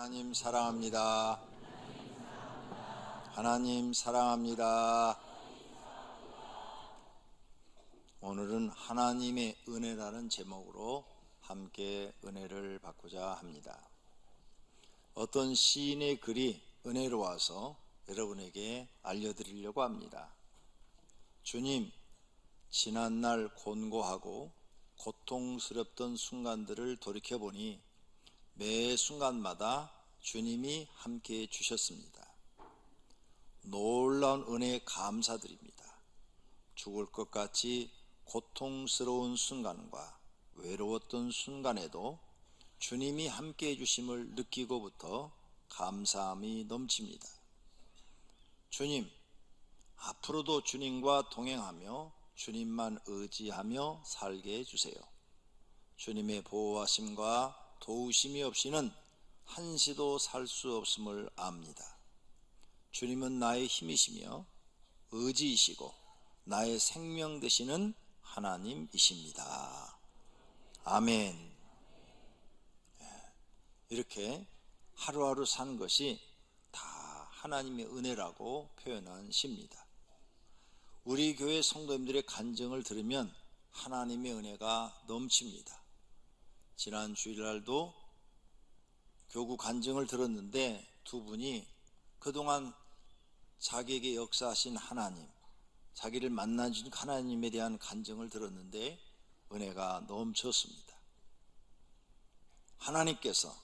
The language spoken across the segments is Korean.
하나님 사랑합니다. 하나님 사랑합니다. 오늘은 하나님의 은혜라는 제목으로 함께 은혜를 받고자 합니다. 어떤 시인의 글이 은혜로워서 여러분에게 알려드리려고 합니다. 주님, 지난날 곤고하고 고통스럽던 순간들을 돌이켜보니 매 순간마다 주님이 함께해 주셨습니다. 놀라운 은혜에 감사드립니다. 죽을 것 같이 고통스러운 순간과 외로웠던 순간에도 주님이 함께해 주심을 느끼고부터 감사함이 넘칩니다. 주님, 앞으로도 주님과 동행하며 주님만 의지하며 살게 해주세요. 주님의 보호하심과 도우심이 없이는 한시도 살 수 없음을 압니다. 주님은 나의 힘이시며 의지이시고 나의 생명 되시는 하나님이십니다. 아멘. 이렇게 하루하루 사는 것이 다 하나님의 은혜라고 표현한 시입니다. 우리 교회 성도님들의 간증을 들으면 하나님의 은혜가 넘칩니다. 지난 주일날도 교구 간증을 들었는데 두 분이 그동안 자기에게 역사하신 하나님, 자기를 만나준 하나님에 대한 간증을 들었는데 은혜가 넘쳤습니다. 하나님께서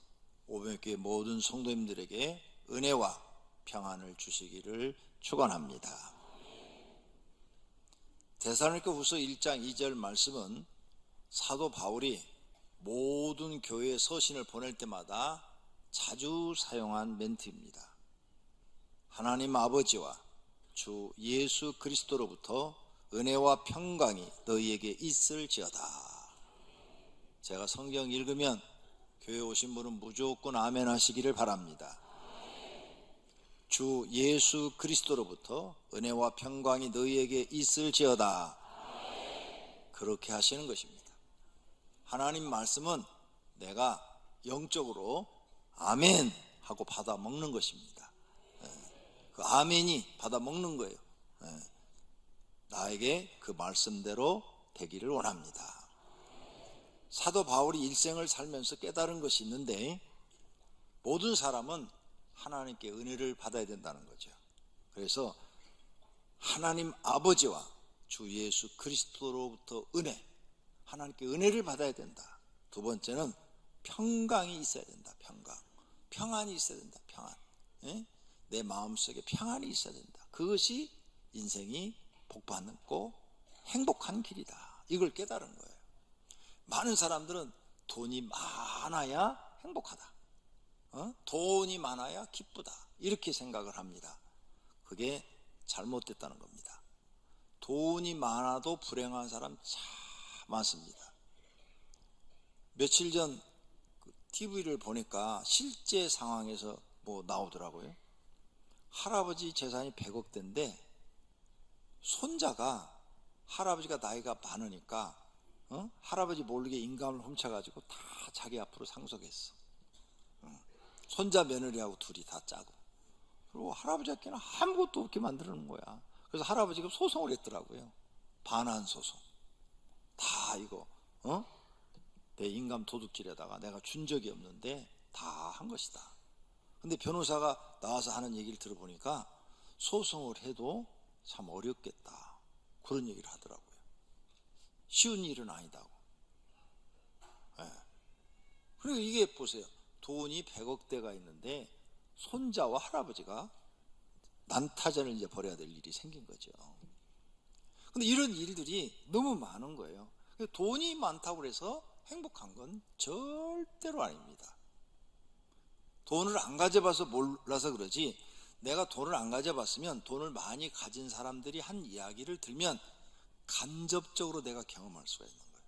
오병교회 모든 성도님들에게 은혜와 평안을 주시기를 축원합니다. 데살로니가후서 1장 2절 말씀은 사도 바울이 모든 교회에 서신을 보낼 때마다 자주 사용한 멘트입니다. 하나님 아버지와 주 예수 그리스도로부터 은혜와 평강이 너희에게 있을지어다. 제가 성경 읽으면 교회 오신 분은 무조건 아멘 하시기를 바랍니다. 주 예수 그리스도로부터 은혜와 평강이 너희에게 있을지어다. 그렇게 하시는 것입니다. 하나님 말씀은 내가 영적으로 아멘 하고 받아 먹는 것입니다. 그 아멘이 받아 먹는 거예요. 나에게 그 말씀대로 되기를 원합니다. 사도 바울이 일생을 살면서 깨달은 것이 있는데 모든 사람은 하나님께 은혜를 받아야 된다는 거죠. 그래서 하나님 아버지와 주 예수 그리스도로부터 은혜, 하나님께 은혜를 받아야 된다. 두 번째는 평강이 있어야 된다. 평안이 있어야 된다. 평안. 내 마음속에 평안이 있어야 된다. 그것이 인생이 복받고 행복한 길이다. 이걸 깨달은 거예요. 많은 사람들은 돈이 많아야 행복하다. 돈이 많아야 기쁘다. 이렇게 생각을 합니다. 그게 잘못됐다는 겁니다. 돈이 많아도 불행한 사람 참 많습니다. 며칠 전 TV를 보니까 실제 상황에서 뭐 나오더라고요. 할아버지 재산이 100억대인데 손자가 할아버지가 나이가 많으니까 할아버지 모르게 인감을 훔쳐가지고 다 자기 앞으로 상속했어. 손자 며느리하고 둘이 다 짜고. 그리고 할아버지한테는 아무것도 없게 만들어놓은 거야. 그래서 할아버지가 소송을 했더라고요. 반환 소송. 다 이거 내 인감 도둑질에다가 내가 준 적이 없는데 다 한 것이다. 근데 변호사가 나와서 하는 얘기를 들어보니까 소송을 해도 참 어렵겠다. 그런 얘기를 하더라고요. 쉬운 일은 아니다고. 그리고 이게 보세요. 돈이 100억대가 있는데 손자와 할아버지가 난타전을 이제 벌여야 될 일이 생긴 거죠. 근데 이런 일들이 너무 많은 거예요. 돈이 많다고 해서 행복한 건 절대로 아닙니다. 돈을 안 가져봐서 몰라서 그러지, 내가 돈을 안 가져봤으면 돈을 많이 가진 사람들이 한 이야기를 들면 간접적으로 내가 경험할 수가 있는 거예요.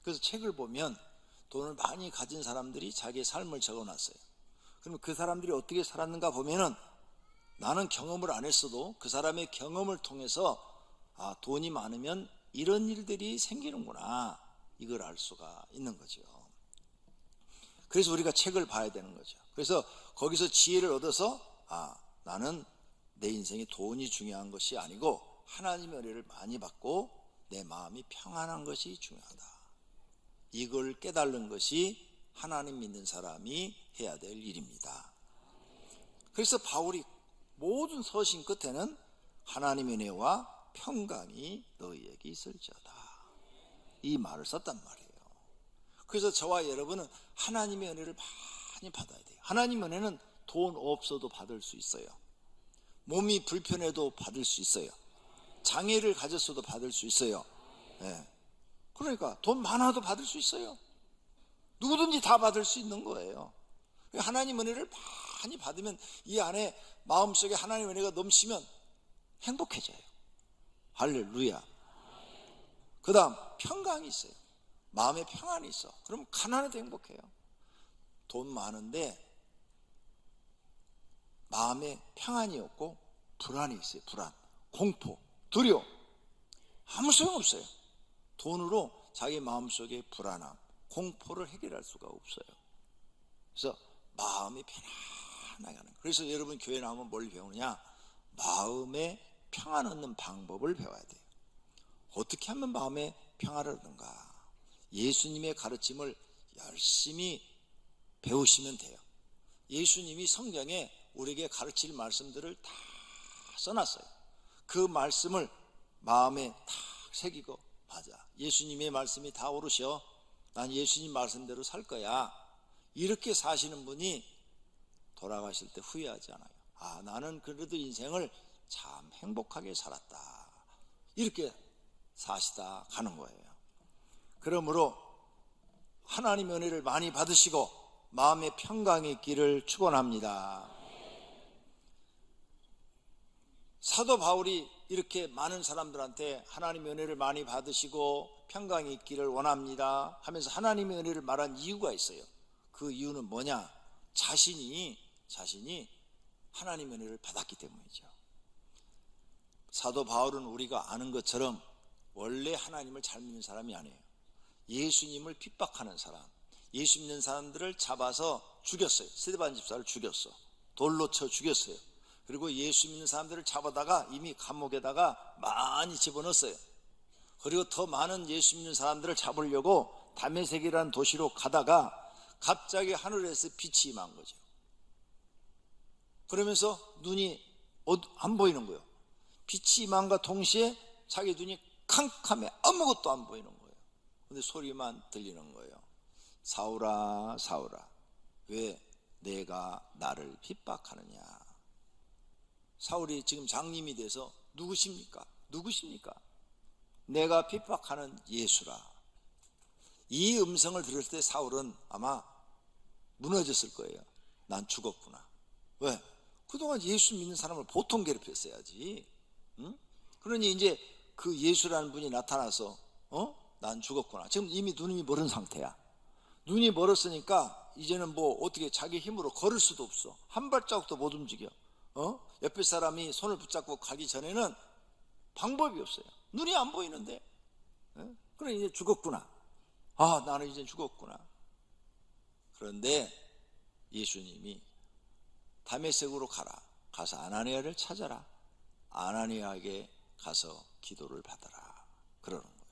그래서 책을 보면 돈을 많이 가진 사람들이 자기의 삶을 적어놨어요. 그러면 그 사람들이 어떻게 살았는가 보면은 나는 경험을 안 했어도 그 사람의 경험을 통해서 돈이 많으면 이런 일들이 생기는구나, 이걸 알 수가 있는 거죠. 그래서 우리가 책을 봐야 되는 거죠. 그래서 거기서 지혜를 얻어서 나는 내 인생에 돈이 중요한 것이 아니고 하나님의 은혜를 많이 받고 내 마음이 평안한 것이 중요하다. 이걸 깨달는 것이 하나님 믿는 사람이 해야 될 일입니다. 그래서 바울이 모든 서신 끝에는 하나님의 은혜와 평강이 너희에게 있을지어다, 이 말을 썼단 말이에요. 그래서 저와 여러분은 하나님의 은혜를 많이 받아야 돼요. 하나님의 은혜는 돈 없어도 받을 수 있어요. 몸이 불편해도 받을 수 있어요. 장애를 가졌어도 받을 수 있어요. 그러니까 돈 많아도 받을 수 있어요. 누구든지 다 받을 수 있는 거예요. 하나님 은혜를 많이 받으면 이 안에 마음속에 하나님 은혜가 넘치면 행복해져요. 할렐루야. 그 다음 평강이 있어요. 마음에 평안이 있어. 그럼 가난해도 행복해요. 돈 많은데 마음에 평안이 없고 불안이 있어요. 불안, 공포, 두려움, 아무 소용없어요. 돈으로 자기 마음속에 불안함, 공포를 해결할 수가 없어요. 그래서 마음이 편안하게 하는 거예요. 그래서 여러분 교회 나오면 뭘 배우느냐? 마음에 평안 얻는 방법을 배워야 돼요. 어떻게 하면 마음에 평안을 얻는가? 예수님의 가르침을 열심히 배우시면 돼요. 예수님이 성경에 우리에게 가르칠 말씀들을 다 써놨어요. 그 말씀을 마음에 탁 새기고, 맞아, 예수님의 말씀이 다 옳으셔, 난 예수님 말씀대로 살 거야, 이렇게 사시는 분이 돌아가실 때 후회하지 않아요. 나는 그래도 인생을 참 행복하게 살았다, 이렇게 사시다 가는 거예요. 그러므로 하나님의 은혜를 많이 받으시고 마음의 평강이 있기를 축원합니다. 사도 바울이 이렇게 많은 사람들한테 하나님의 은혜를 많이 받으시고 평강이 있기를 원합니다 하면서 하나님의 은혜를 말한 이유가 있어요. 그 이유는 뭐냐? 자신이 하나님의 은혜를 받았기 때문이죠. 사도 바울은 우리가 아는 것처럼 원래 하나님을 잘 믿는 사람이 아니에요. 예수님을 핍박하는 사람, 예수 믿는 사람들을 잡아서 죽였어요. 스데반 집사를 죽였어. 돌로 쳐 죽였어요. 그리고 예수 믿는 사람들을 잡아다가 이미 감옥에다가 많이 집어넣었어요. 그리고 더 많은 예수 믿는 사람들을 잡으려고 다메섹이라는 도시로 가다가 갑자기 하늘에서 빛이 임한 거죠. 그러면서 눈이 안 보이는 거예요. 빛이 임한과 동시에 자기 눈이 캄캄해 아무것도 안 보이는 거예요. 근데 소리만 들리는 거예요. 사울아, 사울아, 왜 내가 나를 핍박하느냐? 사울이 지금 장님이 돼서 누구십니까? 내가 핍박하는 예수라. 이 음성을 들었을 때 사울은 아마 무너졌을 거예요. 난 죽었구나. 왜? 그동안 예수 믿는 사람을 보통 괴롭혔어야지. 그러니 이제 그 예수라는 분이 나타나서 난 죽었구나. 지금 이미 눈이 멀은 상태야. 눈이 멀었으니까 이제는 뭐 어떻게 자기 힘으로 걸을 수도 없어. 한 발자국도 못 움직여. 옆에 사람이 손을 붙잡고 가기 전에는 방법이 없어요. 눈이 안 보이는데. 그래 이제 죽었구나. 나는 이제 죽었구나. 그런데 예수님이 다메섹으로 가서 아나니아를 찾아라. 아나니아에게 가서 기도를 받아라. 그러는 거예요.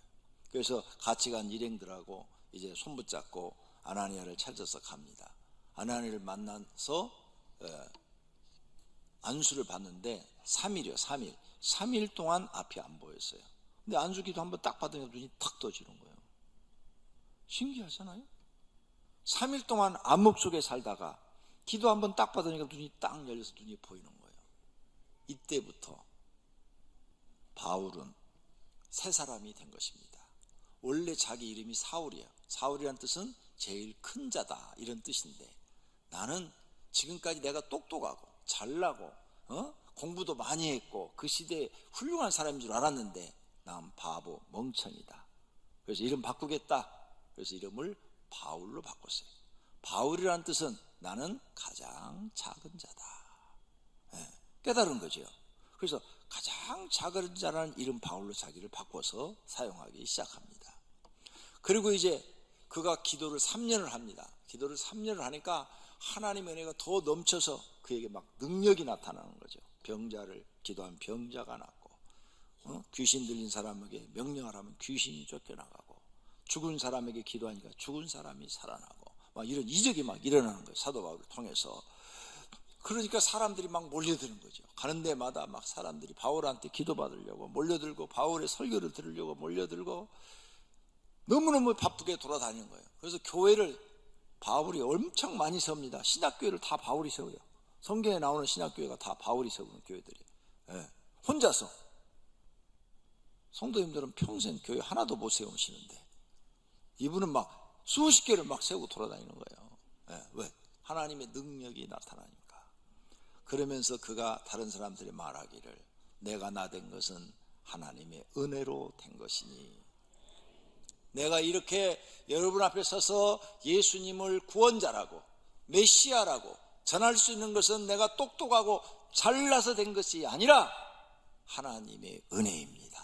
그래서 같이 간 일행들하고 이제 손 붙잡고 아나니아를 찾아서 갑니다. 아나니아를 만나서 안수를 받는데 3일이요. 3일 동안 앞이 안 보였어요. 근데 안수기도 한번 딱 받으니까 눈이 탁 떠지는 거예요. 신기하잖아요. 3일 동안 암흑 속에 살다가 기도 한번 딱 받으니까 눈이 딱 열려서 눈이 보이는 거예요. 이때부터 바울은 새 사람이 된 것입니다. 원래 자기 이름이 사울이에요. 사울이란 뜻은 제일 큰 자다, 이런 뜻인데, 나는 지금까지 내가 똑똑하고 잘나고 공부도 많이 했고 그 시대에 훌륭한 사람인 줄 알았는데 난 바보 멍청이다. 그래서 이름 바꾸겠다. 그래서 이름을 바울로 바꿨어요. 바울이란 뜻은 나는 가장 작은 자다. 깨달은 거죠. 그래서 가장 작은 자라는 이름 바울로 자기를 바꿔서 사용하기 시작합니다. 그리고 이제 그가 기도를 3년을 합니다. 기도를 3년을 하니까 하나님의 은혜가 더 넘쳐서 그에게 막 능력이 나타나는 거죠. 병자를 기도하면 병자가 낫고, 귀신 들린 사람에게 명령하라면 귀신이 쫓겨나가고, 죽은 사람에게 기도하니까 죽은 사람이 살아나고, 막 이런 이적이 막 일어나는 거예요. 사도 바울을 통해서. 그러니까 사람들이 막 몰려드는 거죠. 가는 데마다 막 사람들이 바울한테 기도받으려고 몰려들고, 바울의 설교를 들으려고 몰려들고, 너무너무 바쁘게 돌아다니는 거예요. 그래서 교회를 바울이 엄청 많이 세웁니다. 신학교회를 다 바울이 세워요. 성경에 나오는 신학교회가 다 바울이 세우는 교회들이. 예. 혼자서. 성도님들은 평생 교회 하나도 못 세우시는데 이분은 막 수십 개를 막 세우고 돌아다니는 거예요. 예. 왜? 하나님의 능력이 나타나니까. 그러면서 그가 다른 사람들이 말하기를 내가 나 된 것은 하나님의 은혜로 된 것이니, 내가 이렇게 여러분 앞에 서서 예수님을 구원자라고 메시아라고 전할 수 있는 것은 내가 똑똑하고 잘나서 된 것이 아니라 하나님의 은혜입니다.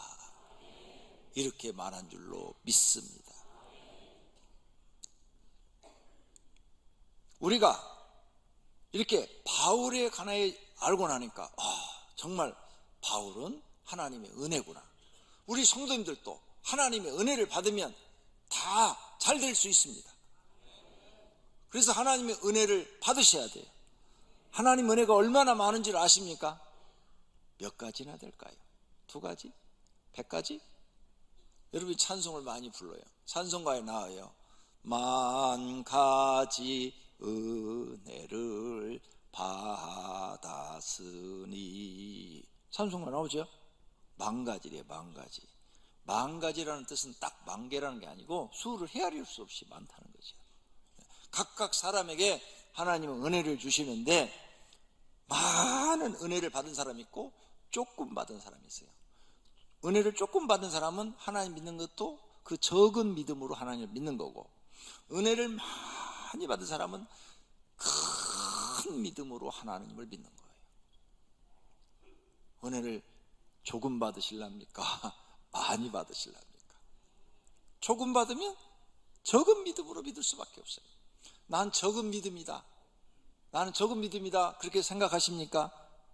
이렇게 말한 줄로 믿습니다. 우리가 이렇게 바울에 관하여 알고 나니까 정말 바울은 하나님의 은혜구나. 우리 성도님들도 하나님의 은혜를 받으면 다 잘 될 수 있습니다. 그래서 하나님의 은혜를 받으셔야 돼요. 하나님 은혜가 얼마나 많은지를 아십니까? 몇 가지나 될까요? 2가지? 100가지? 여러분이 찬송을 많이 불러요. 찬송가에 나와요. 만 가지 은혜를 받았으니. 찬송가 나오죠? 만 가지래요. 만 가지. 만 가지라는 뜻은 딱 만 개라는 게 아니고 수를 헤아릴 수 없이 많다는 거죠. 각각 사람에게 하나님은 은혜를 주시는데 많은 은혜를 받은 사람이 있고 조금 받은 사람이 있어요. 은혜를 조금 받은 사람은 하나님 믿는 것도 그 적은 믿음으로 하나님을 믿는 거고, 은혜를 많이 받은 사람은 큰 믿음으로 하나님을 믿는 거예요. 은혜를 조금 받으실랍니까? 많이 받으실랍니까? 조금 받으면 적은 믿음으로 믿을 수밖에 없어요. 난 적은 믿음이다, 나는 적은 믿음이다, 그렇게 생각하십니까?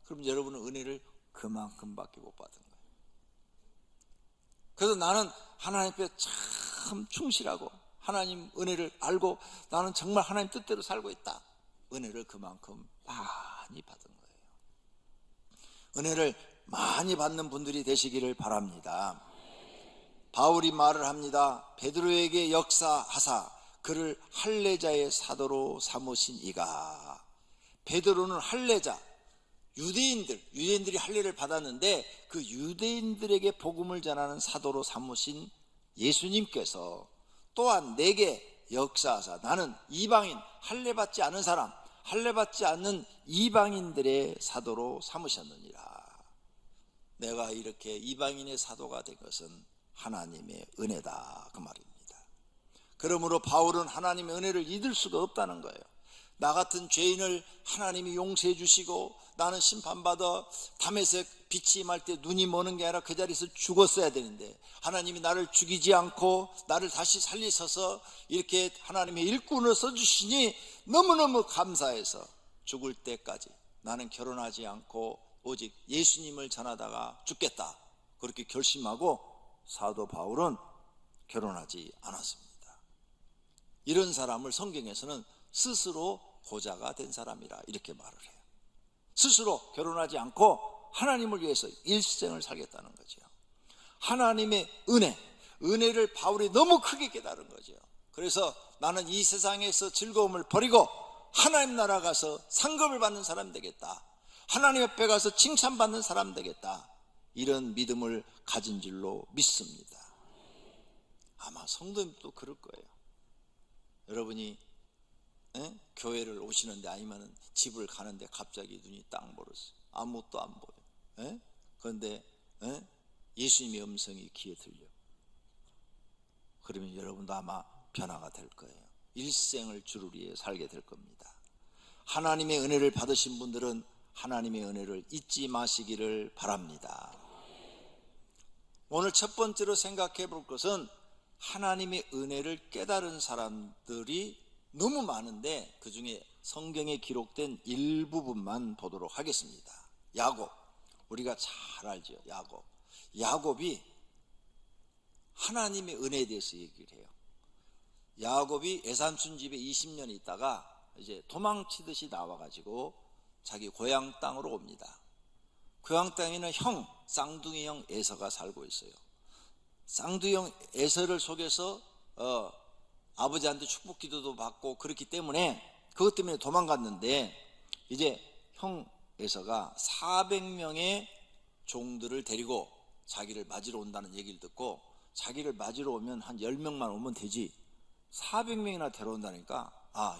그럼 여러분은 은혜를 그만큼밖에 못 받은 거예요. 그래서 나는 하나님 앞에 참 충실하고 하나님 은혜를 알고 나는 정말 하나님 뜻대로 살고 있다, 은혜를 그만큼 많이 받은 거예요. 은혜를 많이 받는 분들이 되시기를 바랍니다. 바울이 말을 합니다. 베드로에게 역사하사 그를 할례자의 사도로 삼으신 이가. 베드로는 할례자, 유대인들이 할례를 받았는데 그 유대인들에게 복음을 전하는 사도로 삼으신 예수님께서 또한 내게 역사하사, 나는 이방인, 할례받지 않은 사람, 할례받지 않는 이방인들의 사도로 삼으셨느니라. 내가 이렇게 이방인의 사도가 된 것은 하나님의 은혜다, 그 말입니다. 그러므로 바울은 하나님의 은혜를 잊을 수가 없다는 거예요. 나 같은 죄인을 하나님이 용서해 주시고 나는 심판받아 담에색 빛이 임할 때 눈이 머는 게 아니라 그 자리에서 죽었어야 되는데 하나님이 나를 죽이지 않고 나를 다시 살리셔서 이렇게 하나님의 일꾼을 써주시니 너무너무 감사해서 죽을 때까지 나는 결혼하지 않고 오직 예수님을 전하다가 죽겠다, 그렇게 결심하고 사도 바울은 결혼하지 않았습니다. 이런 사람을 성경에서는 스스로 고자가 된 사람이라 이렇게 말을 해요. 스스로 결혼하지 않고 하나님을 위해서 일생을 살겠다는 거죠. 하나님의 은혜를 바울이 너무 크게 깨달은 거죠. 그래서 나는 이 세상에서 즐거움을 버리고 하나님 나라 가서 상급을 받는 사람 되겠다, 하나님 앞에 가서 칭찬받는 사람 되겠다, 이런 믿음을 가진 줄로 믿습니다. 아마 성도님도 그럴 거예요. 여러분이 교회를 오시는데 아니면 집을 가는데 갑자기 눈이 딱 멀었어, 아무것도 안 보여. 그런데 예수님의 음성이 귀에 들려. 그러면 여러분도 아마 변화가 될 거예요. 일생을 주를 위해 살게 될 겁니다. 하나님의 은혜를 받으신 분들은 하나님의 은혜를 잊지 마시기를 바랍니다. 오늘 첫 번째로 생각해 볼 것은 하나님의 은혜를 깨달은 사람들이 너무 많은데 그 중에 성경에 기록된 일부분만 보도록 하겠습니다. 야곱, 우리가 잘 알죠. 야곱이 하나님의 은혜에 대해서 얘기를 해요. 야곱이 외삼촌 집에 20년 있다가 이제 도망치듯이 나와가지고 자기 고향 땅으로 옵니다. 고향 땅에는 쌍둥이 형 에서가 살고 있어요. 쌍둥이 형 에서를 속여서 아버지한테 축복 기도도 받고 그렇기 때문에 그것 때문에 도망갔는데, 이제 형 에서가 400명의 종들을 데리고 자기를 맞으러 온다는 얘기를 듣고, 자기를 맞으러 오면 한 10명만 오면 되지 400명이나 데려온다니까,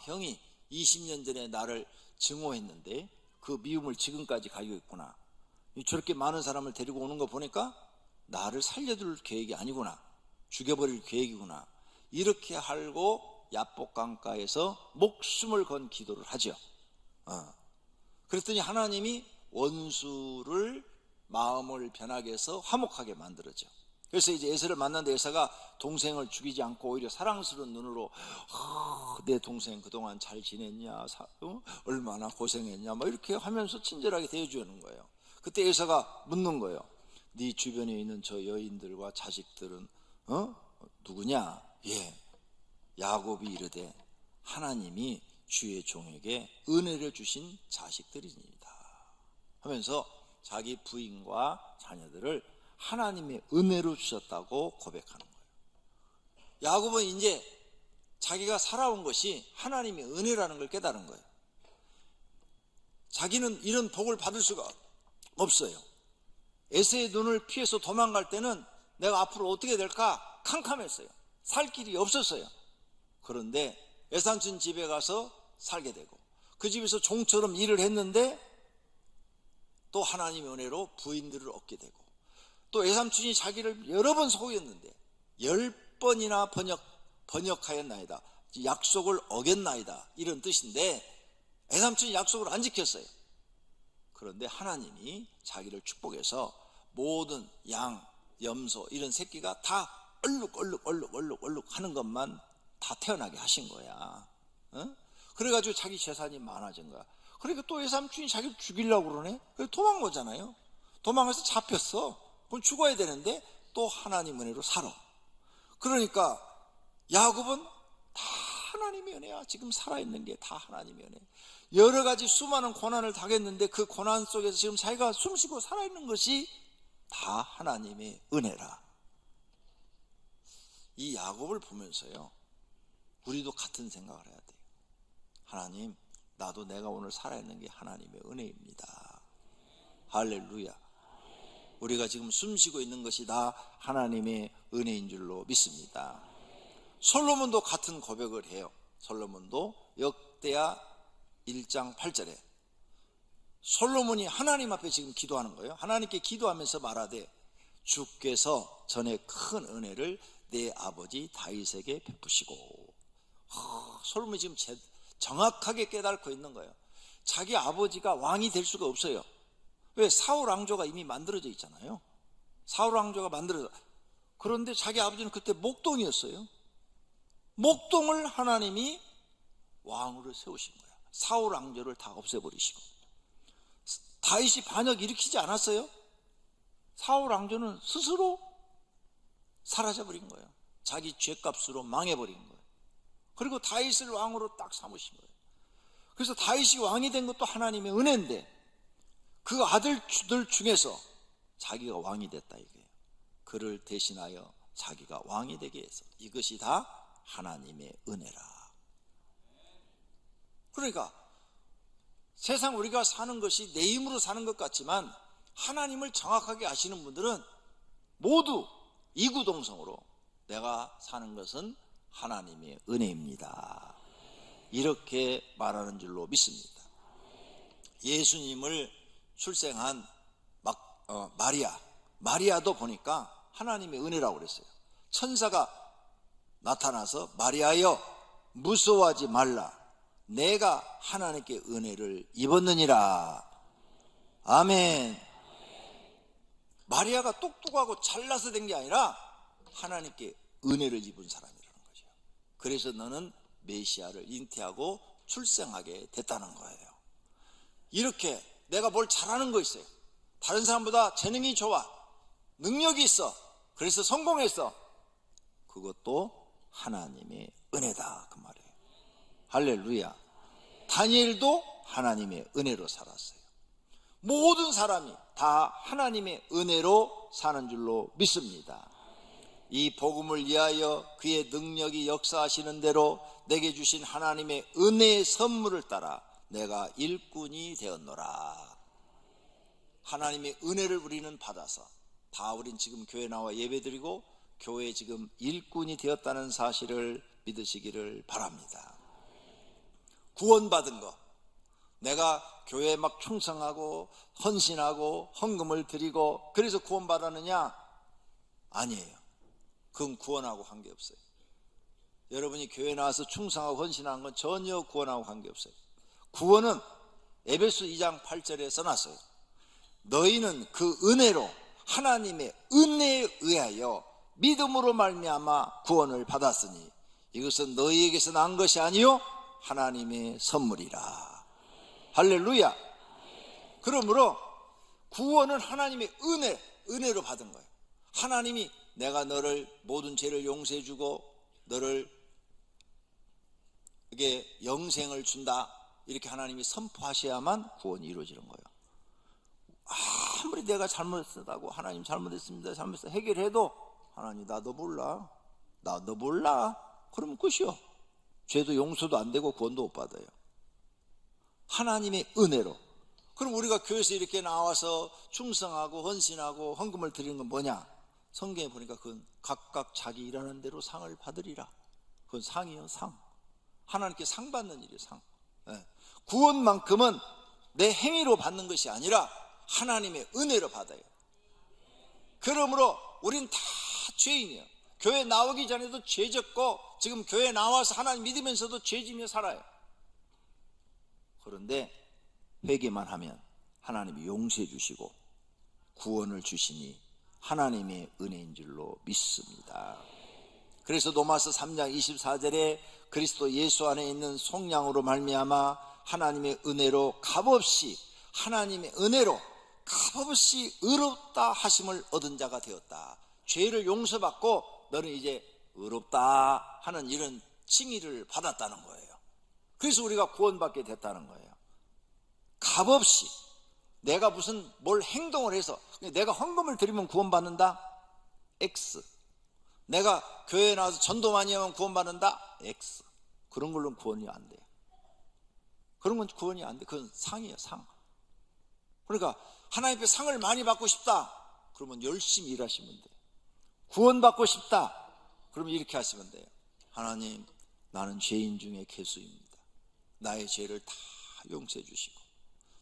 형이 20년 전에 나를 증오했는데 그 미움을 지금까지 가지고 있구나, 저렇게 많은 사람을 데리고 오는 거 보니까 나를 살려둘 계획이 아니구나, 죽여버릴 계획이구나, 이렇게 하고 야복 강가에서 목숨을 건 기도를 하죠. 그랬더니 하나님이 원수를 마음을 변하게 해서 화목하게 만들었죠. 그래서 이제 에서를 만났는데 에서가 동생을 죽이지 않고 오히려 사랑스러운 눈으로 내 동생 그동안 잘 지냈냐, 얼마나 고생했냐, 이렇게 하면서 친절하게 대해주는 거예요. 그때 에서가 묻는 거예요. 네 주변에 있는 저 여인들과 자식들은 누구냐? 야곱이 이르되 하나님이 주의 종에게 은혜를 주신 자식들입니다 하면서 자기 부인과 자녀들을 하나님의 은혜로 주셨다고 고백하는 거예요. 야곱은 이제 자기가 살아온 것이 하나님의 은혜라는 걸 깨달은 거예요. 자기는 이런 복을 받을 수가 없어요. 에서의 눈을 피해서 도망갈 때는 내가 앞으로 어떻게 될까 캄캄했어요. 살 길이 없었어요. 그런데 외삼촌 집에 가서 살게 되고 그 집에서 종처럼 일을 했는데 또 하나님의 은혜로 부인들을 얻게 되고, 또 외삼촌이 자기를 여러 번 속였는데 10번이나 번역하였나이다, 약속을 어겼나이다, 이런 뜻인데 외삼촌이 약속을 안 지켰어요. 그런데 하나님이 자기를 축복해서 모든 양, 염소 이런 새끼가 다 얼룩 하는 것만 다 태어나게 하신 거야. 그래가지고 자기 재산이 많아진 거야. 그러니까 또 외삼촌이 자기를 죽이려고 그러네. 그래서 도망가잖아요. 도망가서 잡혔어. 그럼 죽어야 되는데 또 하나님 은혜로 살아. 그러니까 야곱은 다 하나님의 은혜야. 지금 살아있는 게 다 하나님의 은혜. 여러 가지 수많은 고난을 당했는데 그 고난 속에서 지금 자기가 숨쉬고 살아있는 것이 다 하나님의 은혜라. 이 야곱을 보면서요, 우리도 같은 생각을 해야 돼요. 하나님, 나도 내가 오늘 살아있는 게 하나님의 은혜입니다. 할렐루야. 우리가 지금 숨쉬고 있는 것이 다 하나님의 은혜인 줄로 믿습니다. 솔로몬도 같은 고백을 해요. 솔로몬도 역대하 1장 8절에 솔로몬이 하나님 앞에 지금 기도하는 거예요. 하나님께 기도하면서 말하되 주께서 전에 큰 은혜를 내 아버지 다윗에게 베푸시고. 솔로몬이 지금 정확하게 깨닫고 있는 거예요. 자기 아버지가 왕이 될 수가 없어요. 왜? 사울 왕조가 이미 만들어져 있잖아요. 사울 왕조가 만들어져. 그런데 자기 아버지는 그때 목동이었어요. 목동을 하나님이 왕으로 세우신 거예요. 사울 왕조를 다 없애버리시고. 다윗이 반역 일으키지 않았어요. 사울 왕조는 스스로 사라져버린 거예요. 자기 죄값으로 망해버린 거예요. 그리고 다윗을 왕으로 딱 삼으신 거예요. 그래서 다윗이 왕이 된 것도 하나님의 은혜인데 그 아들들 중에서 자기가 왕이 됐다 이거예요. 그를 대신하여 자기가 왕이 되게 해서 이것이 다 하나님의 은혜라. 그러니까 세상 우리가 사는 것이 내 힘으로 사는 것 같지만 하나님을 정확하게 아시는 분들은 모두 이구동성으로 내가 사는 것은 하나님의 은혜입니다, 이렇게 말하는 줄로 믿습니다. 예수님을 출생한 마리아도 보니까 하나님의 은혜라고 그랬어요. 천사가 나타나서 마리아여 무서워하지 말라, 내가 하나님께 은혜를 입었느니라. 아멘. 마리아가 똑똑하고 잘나서 된 게 아니라 하나님께 은혜를 입은 사람이라는 거죠. 그래서 너는 메시아를 잉태하고 출생하게 됐다는 거예요. 이렇게 내가 뭘 잘하는 거 있어요. 다른 사람보다 재능이 좋아, 능력이 있어, 그래서 성공했어. 그것도 하나님의 은혜다, 그 말이에요. 할렐루야. 다니엘도 하나님의 은혜로 살았어요. 모든 사람이 다 하나님의 은혜로 사는 줄로 믿습니다. 이 복음을 위하여 그의 능력이 역사하시는 대로 내게 주신 하나님의 은혜의 선물을 따라 내가 일꾼이 되었노라. 하나님의 은혜를 우리는 받아서 바울은 지금 교회 나와 예배드리고 교회에 지금 일꾼이 되었다는 사실을 믿으시기를 바랍니다. 구원받은 거, 내가 교회에 막 충성하고 헌신하고 헌금을 드리고 그래서 구원받았느냐? 아니에요. 그건 구원하고 관계없어요. 여러분이 교회에 나와서 충성하고 헌신하는 건 전혀 구원하고 관계없어요. 구원은 에베소 2장 8절에 써놨어요. 너희는 그 은혜로 하나님의 은혜에 의하여 믿음으로 말미암아 구원을 받았으니 이것은 너희에게서 난 것이 아니요 하나님의 선물이라. 할렐루야. 그러므로 구원은 하나님의 은혜로 받은 거예요. 하나님이 내가 너를 모든 죄를 용서해 주고 너를 이게 영생을 준다, 이렇게 하나님이 선포하셔야만 구원이 이루어지는 거예요. 아무리 내가 잘못했다고 하나님 잘못했습니다, 잘못했어 해결해도 하나님 나 너 몰라, 나 너 몰라, 그러면 끝이요. 죄도 용서도 안 되고 구원도 못 받아요. 하나님의 은혜로. 그럼 우리가 교회에서 이렇게 나와서 충성하고 헌신하고 헌금을 드리는 건 뭐냐? 성경에 보니까 그건 각각 자기 일하는 대로 상을 받으리라. 그건 상이요, 상. 하나님께 상 받는 일이에요, 상. 구원만큼은 내 행위로 받는 것이 아니라 하나님의 은혜로 받아요. 그러므로 우린 다 죄인이에요. 교회 나오기 전에도 죄 졌고 지금 교회 나와서 하나님 믿으면서도 죄 지며 살아요. 그런데 회개만 하면 하나님이 용서해 주시고 구원을 주시니 하나님의 은혜인 줄로 믿습니다. 그래서 로마서 3장 24절에 그리스도 예수 안에 있는 속량으로 말미암아 하나님의 은혜로 값없이, 하나님의 은혜로 값없이 의롭다 하심을 얻은 자가 되었다. 죄를 용서받고 너는 이제 의롭다 하는 이런 칭의를 받았다는 거예요. 그래서 우리가 구원받게 됐다는 거예요. 값없이. 내가 무슨 뭘 행동을 해서, 내가 헌금을 드리면 구원받는다? X. 내가 교회에 나와서 전도 많이 하면 구원받는다? X. 그런 걸로는 구원이 안 돼요. 그런 건 구원이 안 돼. 그건 상이에요, 상. 그러니까 하나님 앞에 상을 많이 받고 싶다, 그러면 열심히 일하시면 돼요. 구원받고 싶다, 그러면 이렇게 하시면 돼요. 하나님, 나는 죄인 중에 괴수입니다. 나의 죄를 다 용서해 주시고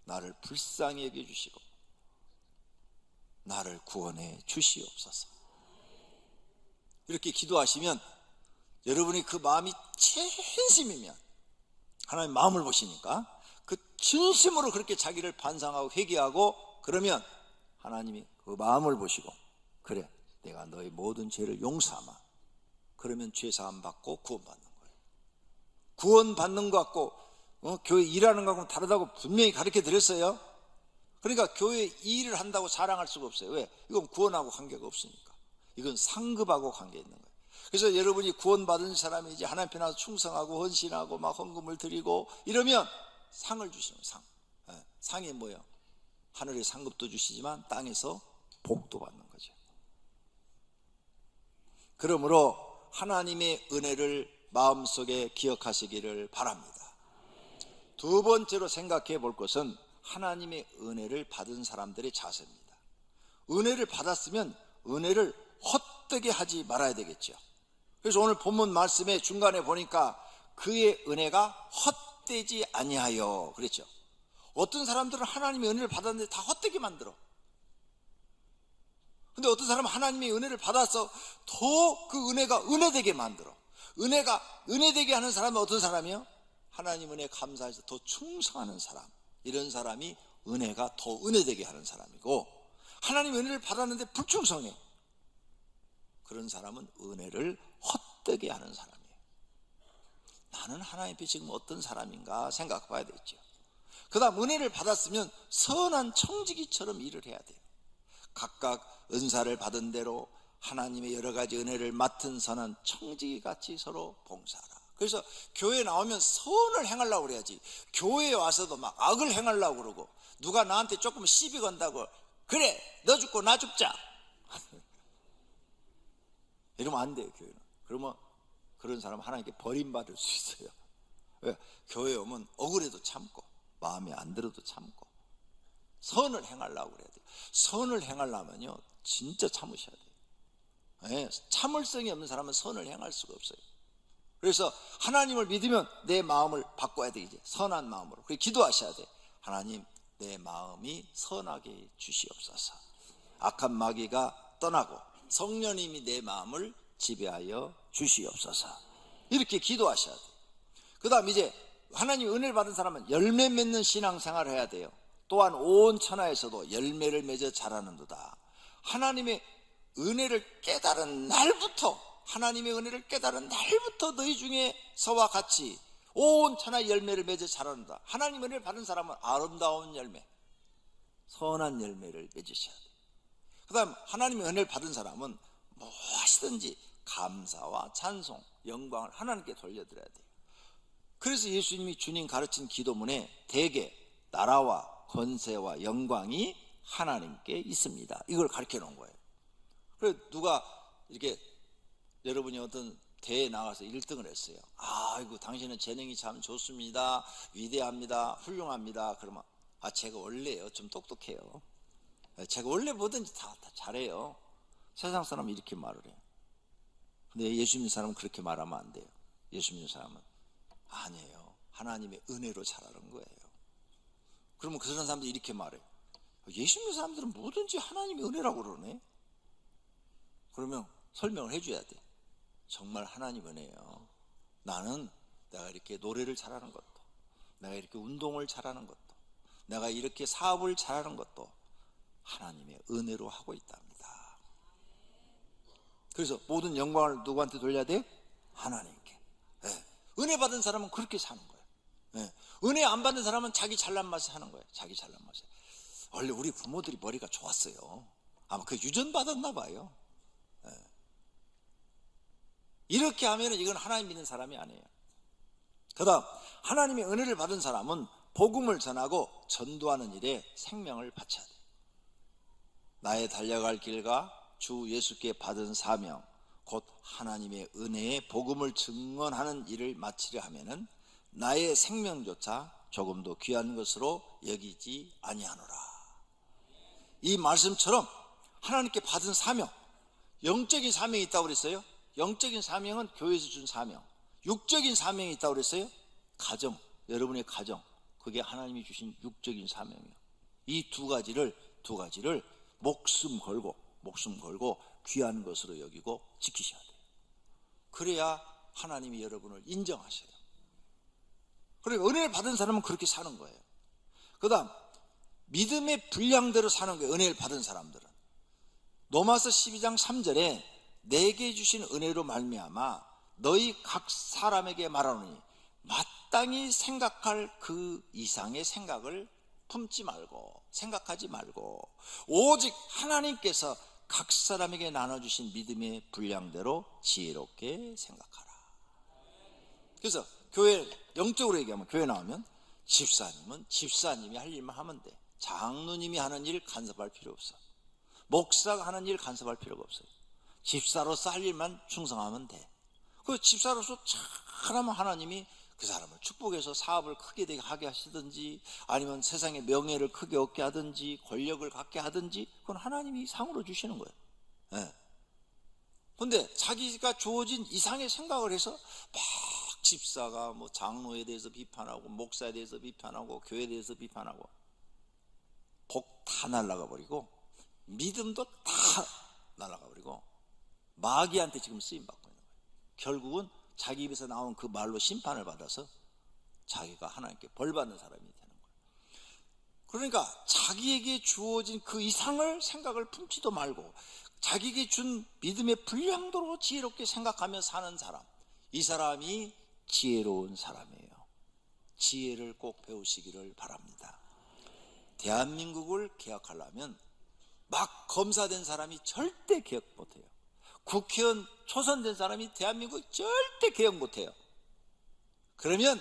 나를 불쌍히 여겨 주시고 나를 구원해 주시옵소서. 이렇게 기도하시면 여러분이 그 마음이 진심이면, 하나님 마음을 보시니까 그 진심으로 그렇게 자기를 반성하고 회개하고 그러면 하나님이 그 마음을 보시고, 그래 내가 너의 모든 죄를 용서하마, 그러면 죄사함 받고 구원받는 거예요. 구원받는 것 같고 교회 일하는 거하고 다르다고 분명히 가르쳐 드렸어요. 그러니까 교회 일을 한다고 자랑할 수가 없어요. 왜? 이건 구원하고 관계가 없으니까. 이건 상급하고 관계 있는 거예요. 그래서 여러분이 구원받은 사람이 이제 하나님 앞에 나와서 충성하고 헌신하고 막 헌금을 드리고 이러면 상을 주시는 거예요. 상. 상이 뭐예요? 하늘의 상급도 주시지만 땅에서 복도 받는 거죠. 그러므로 하나님의 은혜를 마음속에 기억하시기를 바랍니다. 두 번째로 생각해 볼 것은 하나님의 은혜를 받은 사람들의 자세입니다. 은혜를 받았으면 은혜를 헛되게 하지 말아야 되겠죠. 그래서 오늘 본문 말씀에 중간에 보니까 그의 은혜가 헛되지 아니하여 그랬죠. 어떤 사람들은 하나님의 은혜를 받았는데 다 헛되게 만들어. 근데 어떤 사람은 하나님의 은혜를 받아서 더 그 은혜가 은혜되게 만들어. 은혜가 은혜되게 하는 사람은 어떤 사람이요? 하나님 은혜 감사해서 더 충성하는 사람. 이런 사람이 은혜가 더 은혜되게 하는 사람이고, 하나님 은혜를 받았는데 불충성해. 그런 사람은 은혜를 헛되게 하는 사람이에요. 나는 하나님 앞에 지금 어떤 사람인가 생각해 봐야 되겠죠. 그 다음 은혜를 받았으면 선한 청지기처럼 일을 해야 돼요. 각각 은사를 받은 대로 하나님의 여러 가지 은혜를 맡은 선한 청지기같이 서로 봉사하라. 그래서 교회 나오면 선을 행하려고 그래야지, 교회에 와서도 막 악을 행하려고 그러고, 누가 나한테 조금 시비 건다고 그래 너 죽고 나 죽자 이러면 안 돼요. 교회는. 그러면 그런 사람 하나님께 버림받을 수 있어요. 왜? 교회에 오면 억울해도 참고 마음에 안 들어도 참고 선을 행하려고 그래야 돼요. 선을 행하려면요 진짜 참으셔야 돼요. 네, 참을성이 없는 사람은 선을 행할 수가 없어요. 그래서 하나님을 믿으면 내 마음을 바꿔야 되겠지. 선한 마음으로. 그리고 기도하셔야 돼. 하나님, 내 마음이 선하게 주시옵소서. 악한 마귀가 떠나고 성령님이 내 마음을 지배하여 주시옵소서. 이렇게 기도하셔야 돼요. 그 다음 이제 하나님 은혜를 받은 사람은 열매 맺는 신앙생활을 해야 돼요. 또한 온 천하에서도 열매를 맺어 자라는도다. 하나님의 은혜를 깨달은 날부터, 하나님의 은혜를 깨달은 날부터 너희 중에서와 같이 온 천하의 열매를 맺어 자라는다. 하나님 은혜를 받은 사람은 아름다운 열매, 선한 열매를 맺으셔야 돼요. 그 다음 하나님의 은혜를 받은 사람은 무엇이든지 감사와 찬송, 영광을 하나님께 돌려드려야 돼요. 그래서 예수님이 주님 가르친 기도문에 대개 나라와 권세와 영광이 하나님께 있습니다. 이걸 가르쳐 놓은 거예요. 그래서 누가 이렇게 여러분이 어떤 대회에 나가서 1등을 했어요. 아이고 당신은 재능이 참 좋습니다, 위대합니다, 훌륭합니다. 그러면 제가 원래요 좀 똑똑해요, 제가 원래 뭐든지 다 잘해요. 세상 사람은 이렇게 말을 해요. 근데 예수 믿는 사람은 그렇게 말하면 안 돼요. 예수 믿는 사람은 아니에요, 하나님의 은혜로 자라는 거예요. 그러면 그런 사람들이 이렇게 말해요. 예수 믿는 사람들은 뭐든지 하나님의 은혜라고 그러네. 그러면 설명을 해줘야 돼. 정말 하나님 은혜예요. 나는 내가 이렇게 노래를 잘하는 것도, 내가 이렇게 운동을 잘하는 것도, 내가 이렇게 사업을 잘하는 것도 하나님의 은혜로 하고 있답니다. 그래서 모든 영광을 누구한테 돌려야 돼요? 하나님께. 네. 은혜 받은 사람은 그렇게 사는 거예요. 네. 은혜 안 받는 사람은 자기 잘난 맛에 하는 거예요. 자기 잘난 맛에. 원래 우리 부모들이 머리가 좋았어요. 아마 그 유전 받았나 봐요. 네. 이렇게 하면 이건 하나님 믿는 사람이 아니에요. 그 다음 하나님의 은혜를 받은 사람은 복음을 전하고 전도하는 일에 생명을 바쳐야 돼요. 나의 달려갈 길과 주 예수께 받은 사명, 곧 하나님의 은혜의 복음을 증언하는 일을 마치려 하면은 나의 생명조차 조금도 귀한 것으로 여기지 아니하노라. 이 말씀처럼 하나님께 받은 사명, 영적인 사명이 있다고 그랬어요. 영적인 사명은 교회에서 준 사명. 육적인 사명이 있다고 그랬어요. 가정, 여러분의 가정, 그게 하나님이 주신 육적인 사명이에요. 이 두 가지를 목숨 걸고 귀한 것으로 여기고 지키셔야 돼요. 그래야 하나님이 여러분을 인정하셔요. 그러니까 은혜를 받은 사람은 그렇게 사는 거예요. 그 다음 믿음의 분량대로 사는 거예요. 은혜를 받은 사람들은. 로마서 12장 3절에 내게 주신 은혜로 말미암아 너희 각 사람에게 말하노니 마땅히 생각할 그 이상의 생각을 품지 말고 생각하지 말고 오직 하나님께서 각 사람에게 나눠주신 믿음의 분량대로 지혜롭게 생각하라. 그래서 교회 영적으로 얘기하면, 교회 나오면 집사님은 집사님이 할 일만 하면 돼. 장로님이 하는 일 간섭할 필요 없어. 목사가 하는 일 간섭할 필요가 없어요. 집사로서 할 일만 충성하면 돼. 그 집사로서 잘하면 하나님이 그 사람을 축복해서 사업을 크게 되게 하게 하시든지, 아니면 세상의 명예를 크게 얻게 하든지, 권력을 갖게 하든지, 그건 하나님이 상으로 주시는 거예요. 네. 근데 자기가 주어진 이상의 생각을 해서 막 집사가 뭐 장로에 대해서 비판하고, 목사에 대해서 비판하고, 교회에 대해서 비판하고, 복 다 날아가 버리고, 믿음도 다 날아가 버리고, 마귀한테 지금 쓰임 받고 있는 거예요. 결국은 자기 입에서 나온 그 말로 심판을 받아서 자기가 하나님께 벌 받는 사람이 되는 거예요. 그러니까 자기에게 주어진 그 이상을 생각을 품지도 말고 자기에게 준 믿음의 분량도로 지혜롭게 생각하며 사는 사람, 이 사람이 지혜로운 사람이에요. 지혜를 꼭 배우시기를 바랍니다. 대한민국을 개혁하려면 막 검사된 사람이 절대 개혁 못해요. 국회의원 초선된 사람이 대한민국 절대 개혁 못해요. 그러면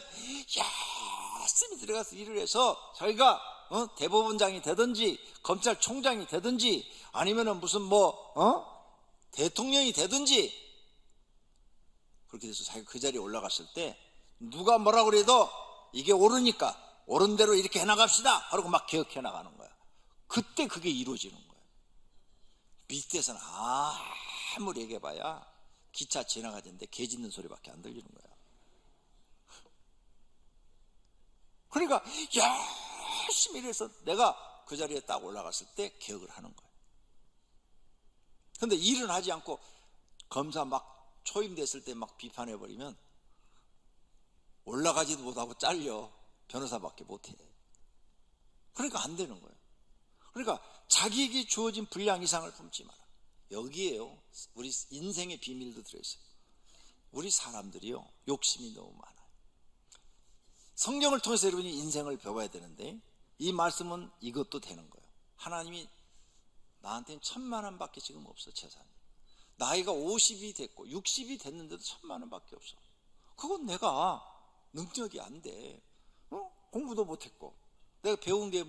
열심히 들어가서 일을 해서 저희가 대법원장이 되든지 검찰총장이 되든지 아니면은 무슨 대통령이 되든지 그렇게 돼서 자기가 그 자리에 올라갔을 때 누가 뭐라고 그래도 이게 옳으니까 옳은 대로 이렇게 해나갑시다 그러고 막 개혁해 나가는 거야. 그때 그게 이루어지는 거예요. 밑에서는 아무리 얘기해봐야 기차 지나가는데 개 짖는 소리밖에 안 들리는 거야. 그러니까 열심히 일해서 내가 그 자리에 딱 올라갔을 때 개혁을 하는 거예요. 근데 일은 하지 않고 검사 막 초임됐을 때 막 비판해버리면 올라가지도 못하고 잘려. 변호사밖에 못해. 그러니까 안 되는 거예요. 그러니까 자기에게 주어진 분량 이상을 품지 마라. 여기에요 우리 인생의 비밀도 들어있어요. 우리 사람들이요 욕심이 너무 많아요. 성경을 통해서 여러분이 인생을 배워야 되는데 이 말씀은 이것도 되는 거예요. 하나님이 나한테는 1,000만 원밖에 지금 없어. 재산이 나이가 50이 됐고 60이 됐는데도 1,000만 원밖에 없어. 그건 내가 능력이 안 돼. 공부도 못했고 내가 배운 게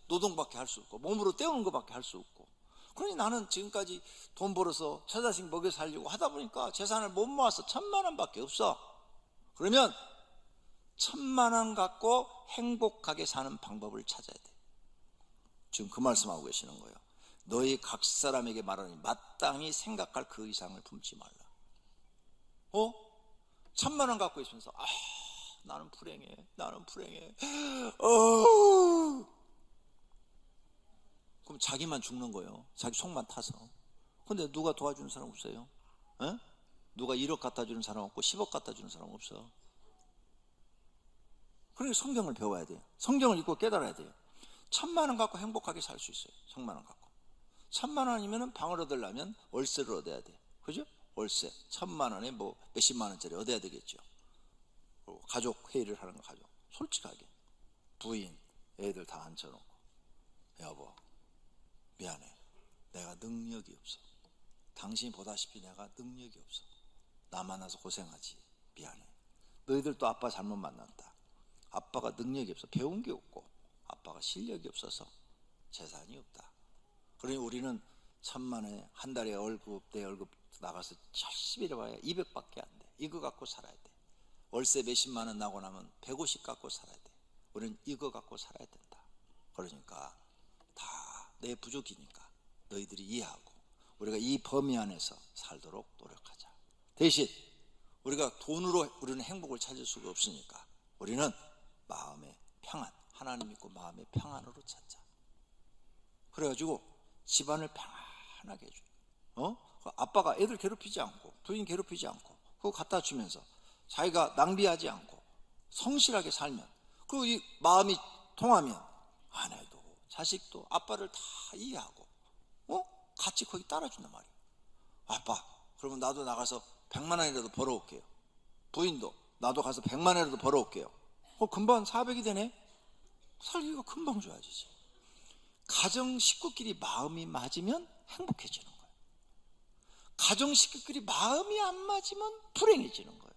노동밖에 할 수 없고 몸으로 때우는 것밖에 할 수 없고 그러니 나는 지금까지 돈 벌어서 처자식 먹여 살려고 하다 보니까 재산을 못 모아서 1,000만 원밖에 없어. 그러면 1,000만 원 갖고 행복하게 사는 방법을 찾아야 돼. 지금 그 말씀하고 계시는 거예요. 너희 각 사람에게 말하니 마땅히 생각할 그 이상을 품지 말라. 1,000만 원 갖고 있으면서 나는 불행해. 그럼 자기만 죽는 거예요. 자기 속만 타서. 근데 누가 도와주는 사람 없어요? 누가 1억 갖다 주는 사람 없고 10억 갖다 주는 사람 없어. 그러니까 성경을 배워야 돼요. 성경을 읽고 깨달아야 돼요. 1,000만 원 갖고 행복하게 살 수 있어요. 1,000만 원 갖고. 1,000만 원이면 방을 얻으려면 월세를 얻어야 돼. 그죠? 월세 1,000만 원에 몇십만 원짜리 얻어야 되겠죠. 가족 회의를 하는 거 가족. 솔직하게 부인, 애들 다 앉혀놓고 여보 미안해. 내가 능력이 없어. 당신이 보다시피 내가 능력이 없어. 나 만나서 고생하지. 미안해. 너희들도 아빠 잘못 만났다. 아빠가 능력이 없어. 배운 게 없고 아빠가 실력이 없어서 재산이 없다. 그러니 우리는 1,000만 원에 한 달에 내 월급 나가서 열심히 일해봐야 200밖에 안 돼. 이거 갖고 살아야 돼. 월세 몇십만 원 나고 나면 150 갖고 살아야 돼. 우리는 이거 갖고 살아야 된다. 그러니까 다 내 부족이니까 너희들이 이해하고 우리가 이 범위 안에서 살도록 노력하자. 대신 우리가 돈으로 우리는 행복을 찾을 수가 없으니까 우리는 마음의 평안, 하나님 믿고 마음의 평안으로 찾자. 그래가지고 집안을 평안하게 해줘요. 아빠가 애들 괴롭히지 않고 부인 괴롭히지 않고 그거 갖다 주면서 자기가 낭비하지 않고 성실하게 살면 그리고 이 마음이 통하면 아내도 자식도 아빠를 다 이해하고 같이 거기 따라준단 말이에요. 아빠 그러면 나도 나가서 100만 원이라도 벌어올게요. 부인도 나도 가서 100만 원이라도 벌어올게요. 금방 400이 되네. 살기가 금방 좋아지지. 가정 식구끼리 마음이 맞으면 행복해지는 거예요. 가정 식구끼리 마음이 안 맞으면 불행해지는 거예요.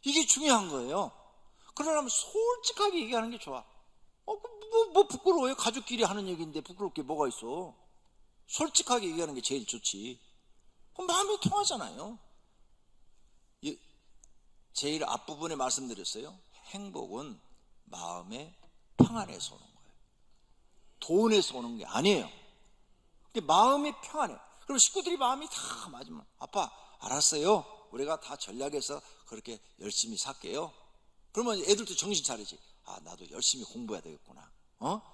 이게 중요한 거예요. 그러려면 솔직하게 얘기하는 게 좋아. 뭐 부끄러워요? 가족끼리 하는 얘기인데 부끄러울 게 뭐가 있어? 솔직하게 얘기하는 게 제일 좋지. 마음이 통하잖아요. 제일 앞부분에 말씀드렸어요. 행복은 마음의 평안에서 오는 거예요. 돈에서 오는 게 아니에요. 마음이 평안해요. 그럼 식구들이 마음이 다 맞으면 아빠 알았어요. 우리가 다 전략해서 그렇게 열심히 살게요. 그러면 애들도 정신 차리지. 나도 열심히 공부해야 되겠구나.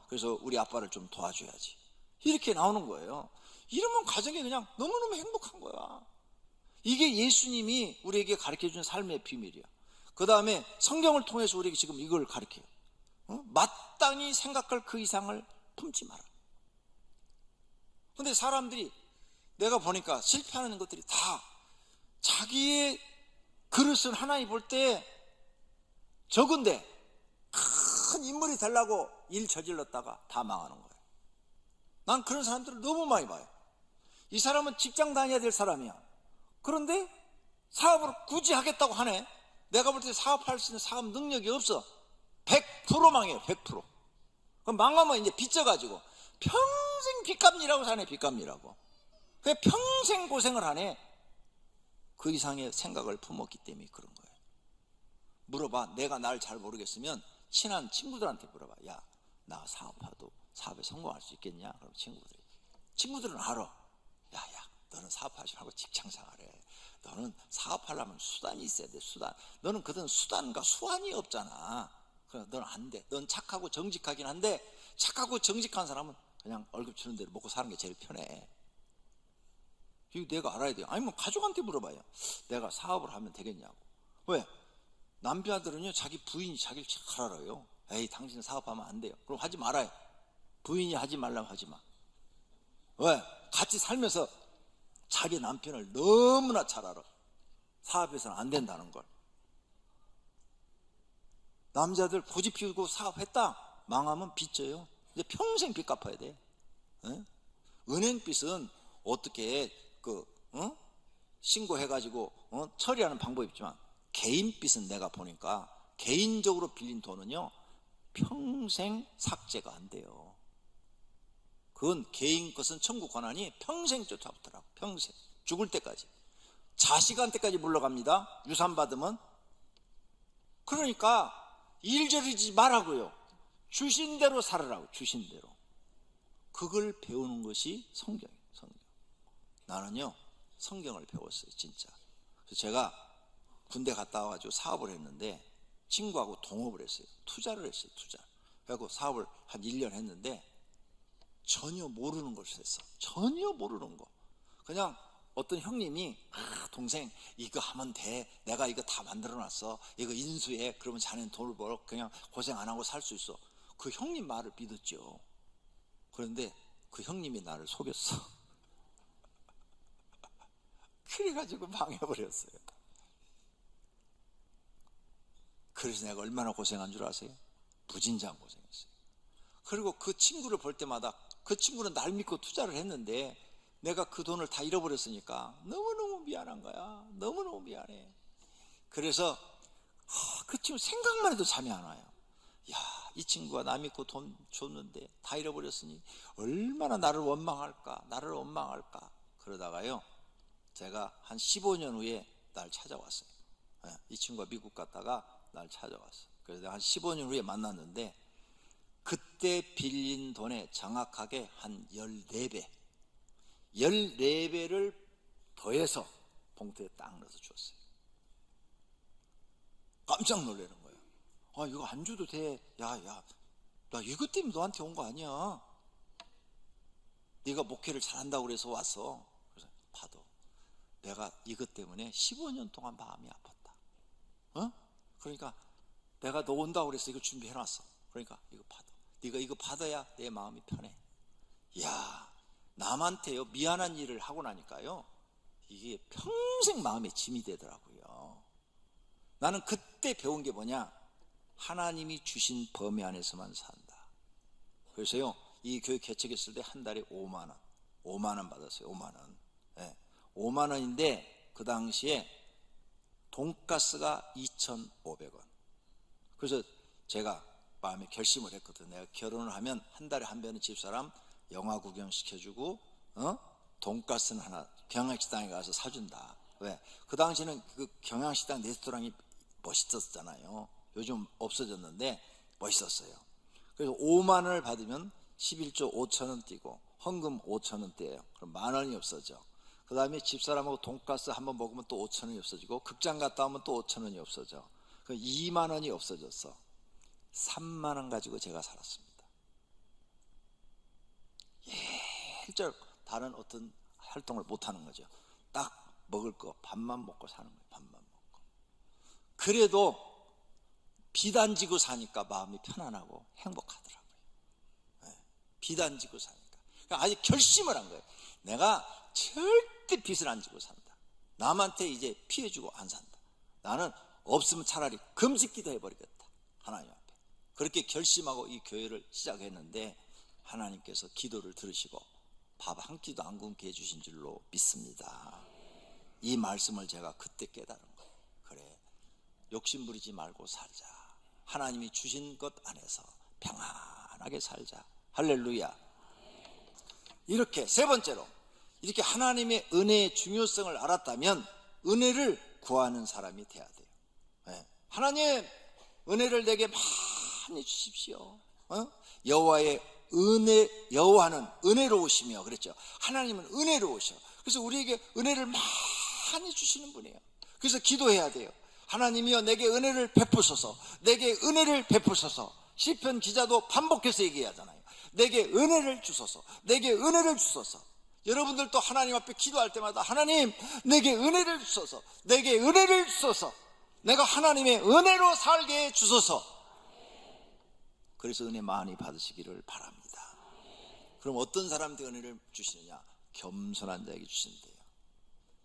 그래서 우리 아빠를 좀 도와줘야지. 이렇게 나오는 거예요. 이러면 가정이 그냥 너무너무 행복한 거야. 이게 예수님이 우리에게 가르쳐준 삶의 비밀이야. 그 다음에 성경을 통해서 우리에게 지금 이걸 가르쳐요. 마땅히 생각할 그 이상을 품지 마라. 근데 사람들이 내가 보니까 실패하는 것들이 다 자기의 그릇은 하나님 볼 때 적은데 큰 인물이 되려고 일 저질렀다가 다 망하는 거예요. 난 그런 사람들을 너무 많이 봐요. 이 사람은 직장 다녀야 될 사람이야. 그런데 사업을 굳이 하겠다고 하네. 내가 볼 때 사업할 수 있는 사업 능력이 없어. 100% 망해요. 100%. 그럼 망하면 이제 빚져가지고 평생 빚갚니라고 사네. 빚갚니라고. 그냥 평생 고생을 하네. 그 이상의 생각을 품었기 때문에 그런 거예요. 물어봐. 내가 날 잘 모르겠으면 친한 친구들한테 물어봐. 야, 나 사업해도 사업에 성공할 수 있겠냐? 그럼 친구들은 알아. 야, 너는 사업하지 말고 직장생활해. 너는 사업하려면 수단이 있어야 돼. 수단. 너는 그런 수단과 수완이 없잖아. 그래, 너는 안 돼. 넌 착하고 정직하긴 한데 착하고 정직한 사람은 그냥 월급 주는 대로 먹고 사는 게 제일 편해. 이거 내가 알아야 돼요. 아니면 가족한테 물어봐요. 내가 사업을 하면 되겠냐고. 왜? 남자들은요, 자기 부인이 자기를 잘 알아요. 에이, 당신 사업하면 안 돼요. 그럼 하지 말아요. 부인이 하지 말라고 하지 마. 왜? 같이 살면서 자기 남편을 너무나 잘 알아. 사업해서는 안 된다는 걸. 남자들 고집 피우고 사업했다 망하면 빚져요. 이제 평생 빚 갚아야 돼. 에? 은행빚은 어떻게 신고해가지고 처리하는 방법이 있지만 개인빚은 내가 보니까 개인적으로 빌린 돈은요 평생 삭제가 안 돼요. 그건 개인 것은 천국 권한이 평생 쫓아오더라고. 평생 죽을 때까지 자식한테까지 물러갑니다. 유산 받으면. 그러니까 일저리지 말라고요. 주신 대로 살으라고. 주신 대로. 그걸 배우는 것이 성경이에요. 성경. 나는요 성경을 배웠어요. 진짜. 그래서 제가 군대 갔다 와가지고 사업을 했는데 친구하고 동업을 했어요. 투자를 했어요. 투자. 그래서 사업을 한 1년 했는데 전혀 모르는 걸 했어. 전혀 모르는 거. 그냥 어떤 형님이 동생 이거 하면 돼. 내가 이거 다 만들어놨어. 이거 인수해. 그러면 자네는 돈을 벌어. 그냥 고생 안 하고 살 수 있어. 그 형님 말을 믿었죠. 그런데 그 형님이 나를 속였어. 그래가지고 망해버렸어요. 그래서 내가 얼마나 고생한 줄 아세요? 부진장 고생했어요. 그리고 그 친구를 볼 때마다 그 친구는 날 믿고 투자를 했는데 내가 그 돈을 다 잃어버렸으니까 너무너무 미안한 거야. 너무너무 미안해. 그래서 그 친구 생각만 해도 잠이 안 와요. 야, 이 친구가 나 믿고 돈 줬는데 다 잃어버렸으니 얼마나 나를 원망할까. 나를 원망할까. 그러다가요 제가 한 15년 후에 날 찾아왔어요. 이 친구가 미국 갔다가 날 찾아왔어요. 그래서 한 15년 후에 만났는데 그때 빌린 돈에 정확하게 한 14배 14배를 더해서 봉투에 딱 넣어서 줬어요. 깜짝 놀라는 거예요. 아, 이거 안 줘도 돼. 야, 나 이것 때문에 너한테 온 거 아니야. 네가 목회를 잘한다고 그래서 왔어. 그래서 받아. 내가 이것 때문에 15년 동안 마음이 아팠다. 그러니까 내가 너 온다고 그래서 이거 준비해놨어. 그러니까 이거 받아. 네가 이거 받아야 내 마음이 편해. 이야, 남한테요 미안한 일을 하고 나니까요 이게 평생 마음에 짐이 되더라고요. 나는 그때 배운 게 뭐냐, 하나님이 주신 범위 안에서만 산다. 그래서요 이 교회 개척했을 때 한 달에 5만 원 받았어요. 5만 원. 네. 5만 원인데 그 당시에 돈가스가 2,500원. 그래서 제가 마음에 결심을 했거든. 내가 결혼을 하면 한 달에 한 번은 집사람 영화 구경 시켜주고 돈가스는 하나 경양식당에 가서 사준다. 왜? 그 당시에는 그 경양식당 레스토랑이 멋있었잖아요. 요즘 없어졌는데 멋있었어요. 그래서 5만 원을 받으면 11조 5천 원 띄고 헌금 5천 원 떼요. 그럼 만 원이 없어져. 그 다음에 집사람하고 돈가스 한번 먹으면 또 5천 원이 없어지고 극장 갔다 오면 또 5천 원이 없어져. 그 2만 원이 없어졌어. 3만 원 가지고 제가 살았습니다. 일절 다른 어떤 활동을 못 하는 거죠. 딱 먹을 거 밥만 먹고 사는 거예요. 밥만 먹고. 그래도 비단 지고 사니까 마음이 편안하고 행복하더라고요. 빚 안 지고 사니까. 그러니까 아직 결심을 한 거예요. 내가 절대 빚을 안 지고 산다. 남한테 이제 피해주고 안 산다. 나는 없으면 차라리 금식기도 해버리겠다, 하나님 앞에. 그렇게 결심하고 이 교회를 시작했는데 하나님께서 기도를 들으시고 밥 한 끼도 안 굶게 해주신 줄로 믿습니다. 이 말씀을 제가 그때 깨달은 거예요. 그래, 욕심부리지 말고 살자. 하나님이 주신 것 안에서 평안하게 살자. 할렐루야. 이렇게 세 번째로, 이렇게 하나님의 은혜의 중요성을 알았다면 은혜를 구하는 사람이 돼야 돼요. 네. 하나님, 은혜를 내게 많이 주십시오. 여호와의 은혜, 여호와는 은혜로우시며 그랬죠. 하나님은 은혜로우셔. 그래서 우리에게 은혜를 많이 주시는 분이에요. 그래서 기도해야 돼요. 하나님이여, 내게 은혜를 베푸소서, 내게 은혜를 베푸소서. 시편 기자도 반복해서 얘기하잖아요. 내게 은혜를 주소서, 내게 은혜를 주소서. 여러분들도 하나님 앞에 기도할 때마다 하나님, 내게 은혜를 주소서, 내게 은혜를 주소서, 내가 하나님의 은혜로 살게 해 주소서. 그래서 은혜 많이 받으시기를 바랍니다. 그럼 어떤 사람한테 은혜를 주시느냐? 겸손한 자에게 주신대요.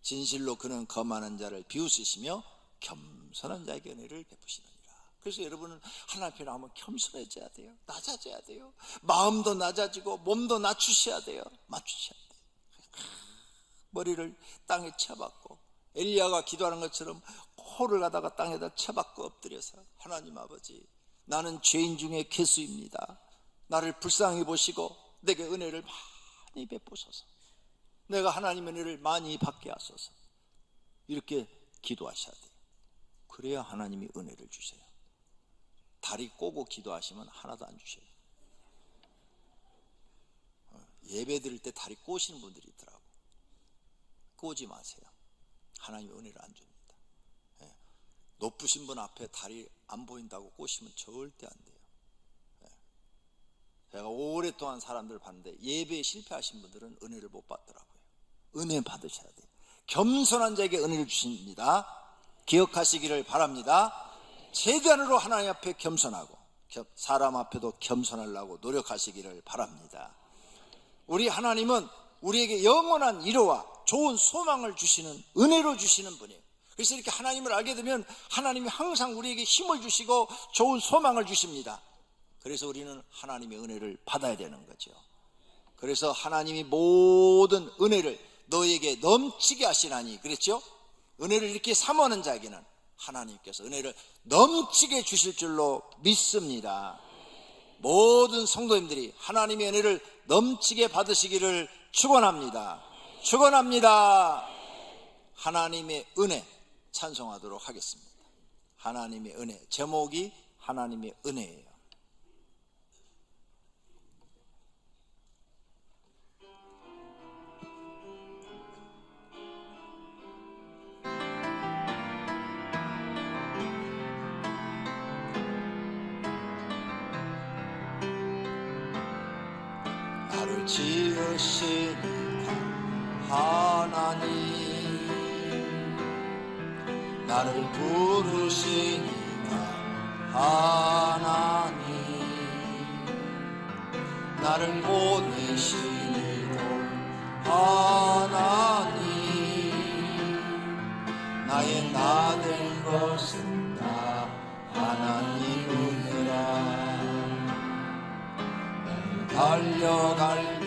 진실로 그는 거만한 자를 비웃으시며 겸손한 자에게 은혜를 베푸시느니라. 그래서 여러분은 하나님 앞에 나오면 겸손해져야 돼요. 낮아져야 돼요. 마음도 낮아지고 몸도 낮추셔야 돼요. 맞추셔야 돼요. 머리를 땅에 쳐박고, 엘리야가 기도하는 것처럼 코를 가다가 땅에다 쳐박고 엎드려서, 하나님 아버지, 나는 죄인 중에 괴수입니다. 나를 불쌍히 보시고 내게 은혜를 많이 베푸소서. 내가 하나님의 은혜를 많이 받게 하소서. 이렇게 기도하셔야 돼요. 그래야 하나님이 은혜를 주세요. 다리 꼬고 기도하시면 하나도 안 주셔요. 예배 드릴 때 다리 꼬시는 분들이 있더라고. 꼬지 마세요. 하나님이 은혜를 안 줍니다. 높으신 분 앞에 다리 안 보인다고 꼬시면 절대 안 돼요. 제가 오랫동안 사람들 봤는데 예배에 실패하신 분들은 은혜를 못 받더라고요. 은혜 받으셔야 돼요. 겸손한 자에게 은혜를 주십니다. 기억하시기를 바랍니다. 최대한으로 하나님 앞에 겸손하고 사람 앞에도 겸손하려고 노력하시기를 바랍니다. 우리 하나님은 우리에게 영원한 위로와 좋은 소망을 주시는, 은혜로 주시는 분이에요. 그래서 이렇게 하나님을 알게 되면 하나님이 항상 우리에게 힘을 주시고 좋은 소망을 주십니다. 그래서 우리는 하나님의 은혜를 받아야 되는 거죠. 그래서 하나님이 모든 은혜를 너에게 넘치게 하시나니 그랬죠? 은혜를 이렇게 사모하는 자에게는 하나님께서 은혜를 넘치게 주실 줄로 믿습니다. 모든 성도님들이 하나님의 은혜를 넘치게 받으시기를 축원합니다. 축원합니다. 하나님의 은혜 찬송하도록 하겠습니다. 하나님의 은혜, 제목이 하나님의 은혜예요. 나를 지으신 하나님, 나를 부르시니까 하나님, 나를 보내시니도 하나님, 나의 나 된 것은 다 하나님 은혜라. 달려갈 길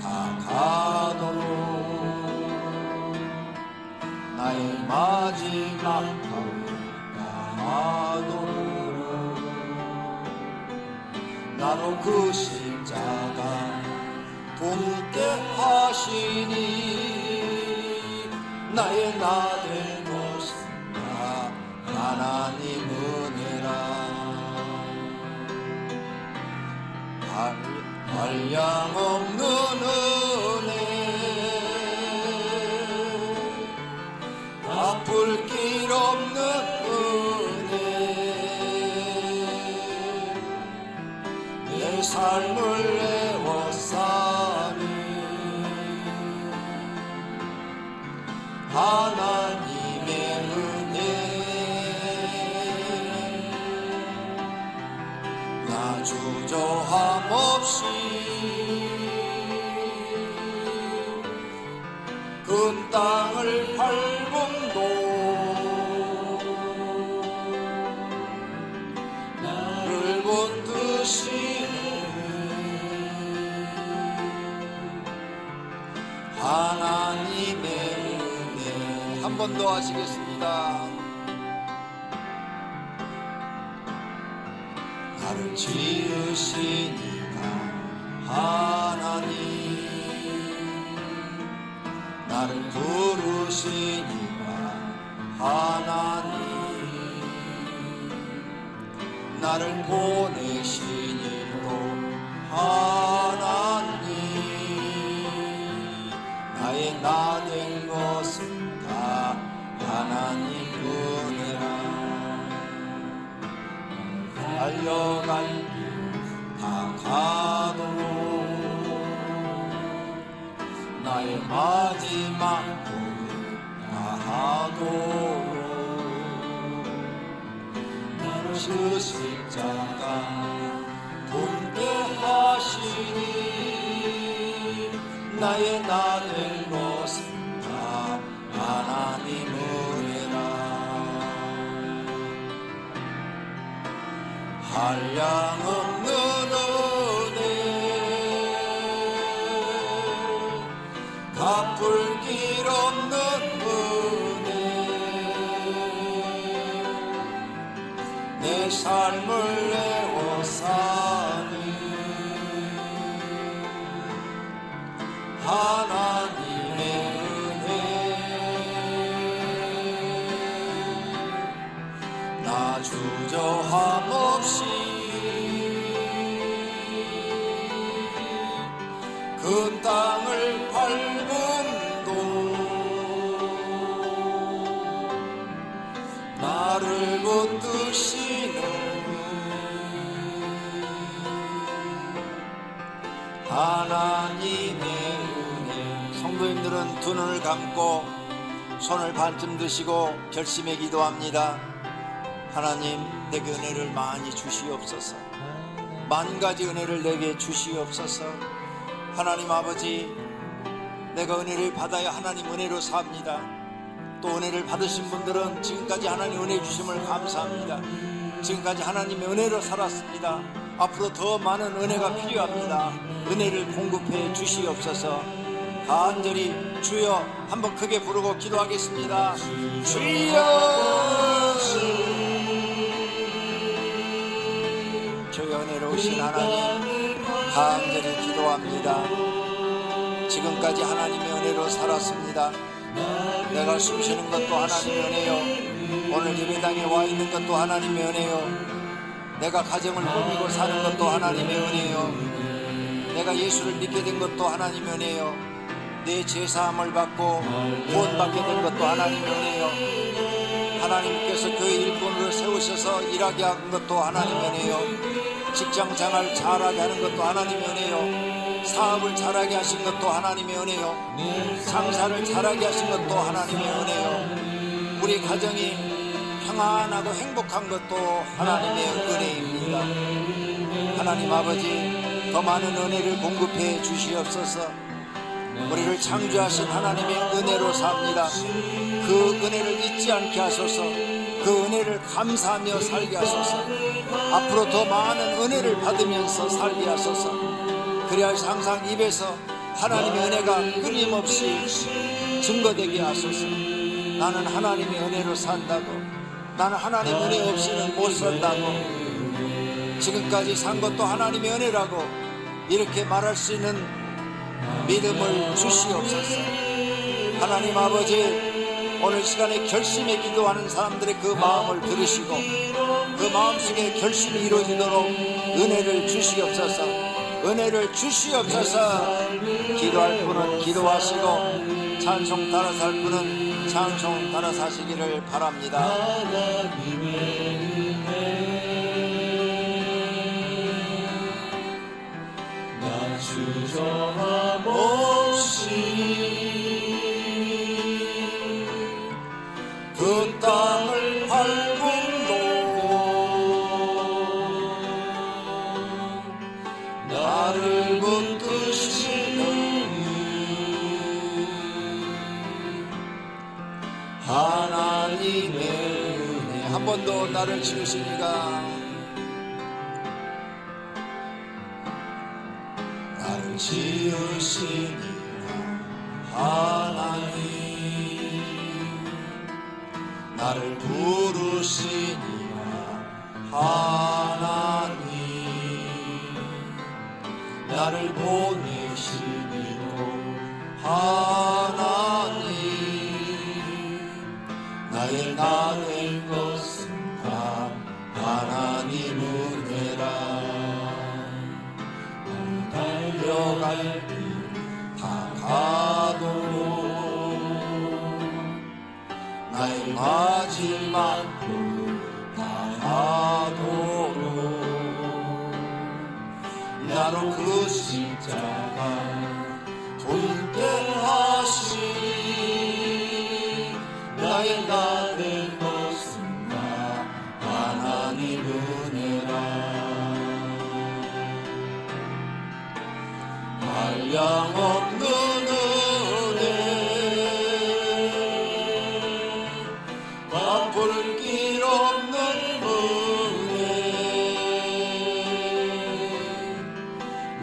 다 가도록 나의 마지막 하도록 나로 그 십자가 품게 하시니 나의 나 될 것은 다 하나님 은혜라. 한량없는 은혜, 갚을 길 없는 은혜, 내 삶을 애워싸니 하나님의 은혜, 나 주저함 없이 그 땅을 밟음도 한 번 더 하시겠습니다. 나를 지으시니가 하나님, 나를 부르시니가 하나님, 나를 보내시니도 하나님, 나의 나 된 것은 다 하나님 은혜라. 달려갈 길 다 가도록 나의 마지막 꿈을 다하도록 그 십자가 품게 하시니 나의 나 될 것은 다 하나님 은혜라. 한량없는 은혜, 갚을 길 없는 은혜, 내 삶을 내어 사는 하나님의 은혜, 나 주저함 없이 그 땅을 밟음도 나를 붙드시는 하나님의 은혜. 성도님들은 두 눈을 감고 손을 반쯤 드시고 결심에 기도합니다. 하나님, 내게 은혜를 많이 주시옵소서. 만 가지 은혜를 내게 주시옵소서. 하나님 아버지, 내가 은혜를 받아야 하나님 은혜로 삽니다. 또 은혜를 받으신 분들은 지금까지 하나님 은혜 주심을 감사합니다. 지금까지 하나님의 은혜로 살았습니다. 앞으로 더 많은 은혜가 필요합니다. 은혜를 공급해 주시옵소서. 간절히 주여 한번 크게 부르고 기도하겠습니다. 주여, 주여 은혜로우신 하나님, 간절히 기도합니다. 지금까지 하나님의 은혜로 살았습니다. 내가 숨쉬는 것도 하나님의 은혜요, 오늘 예배당에 와 있는 것도 하나님의 은혜요, 내가 가정을 꾸미고 사는 것도 하나님의 은혜요, 내가 예수를 믿게 된 것도 하나님의 은혜요, 내 제사함을 받고 구원받게 된 것도 하나님의 은혜요, 하나님께서 교회 일꾼으로 세우셔서 일하게 한 것도 하나님의 은혜요, 직장생활 잘하게 하는 것도 하나님의 은혜요, 사업을 잘하게 하신 것도 하나님의 은혜요, 장사를 잘하게 하신 것도 하나님의 은혜요, 우리 가정이 평안하고 행복한 것도 하나님의 은혜입니다. 하나님 아버지, 더 많은 은혜를 공급해 주시옵소서. 우리를 창조하신 하나님의 은혜로 삽니다. 그 은혜를 잊지 않게 하소서. 그 은혜를 감사하며 살게 하소서. 앞으로 더 많은 은혜를 받으면서 살게 하소서. 그래야 항상 입에서 하나님의 은혜가 끊임없이 증거되게 하소서. 나는 하나님의 은혜로 산다고, 나는 하나님 은혜 없이는 못 산다고, 지금까지 산 것도 하나님의 은혜라고 이렇게 말할 수 있는 믿음을 주시옵소서. 하나님 아버지, 오늘 시간에 결심에 기도하는 사람들의 그 마음을 들으시고 그 마음속에 결심이 이루어지도록 은혜를 주시옵소서. 은혜를 주시옵소서. 기도할 분은 기도하시고 찬송 따라 살 분은 찬송 따라 사시기를 바랍니다. 나 주저함 없이 그 땅을 밟음도 나를 붙드시는 하나님의 은혜. 한 번 더 나를 지으시니가, 나를 지으시니가 하나님, 나를 부르시니라 하나님, 나를 보내시니로 하나님, 나의 나 될 것은 다 하나님 은혜라. 달려갈 길 다 가도록 나의 마지막 다하도록 나로 그 십자가 존게 하시. 나의 나 될 것은 다 하나님 은혜라. 한량없는 은혜, 갚을 길 없는 은혜,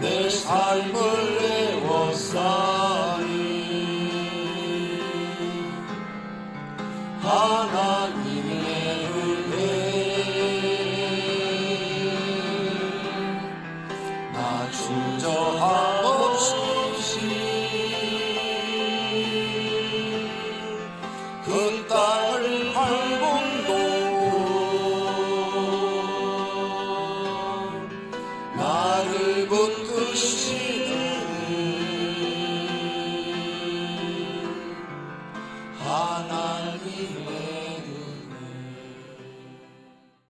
내 삶을 애워싸니 하나님의 은혜. 나 주저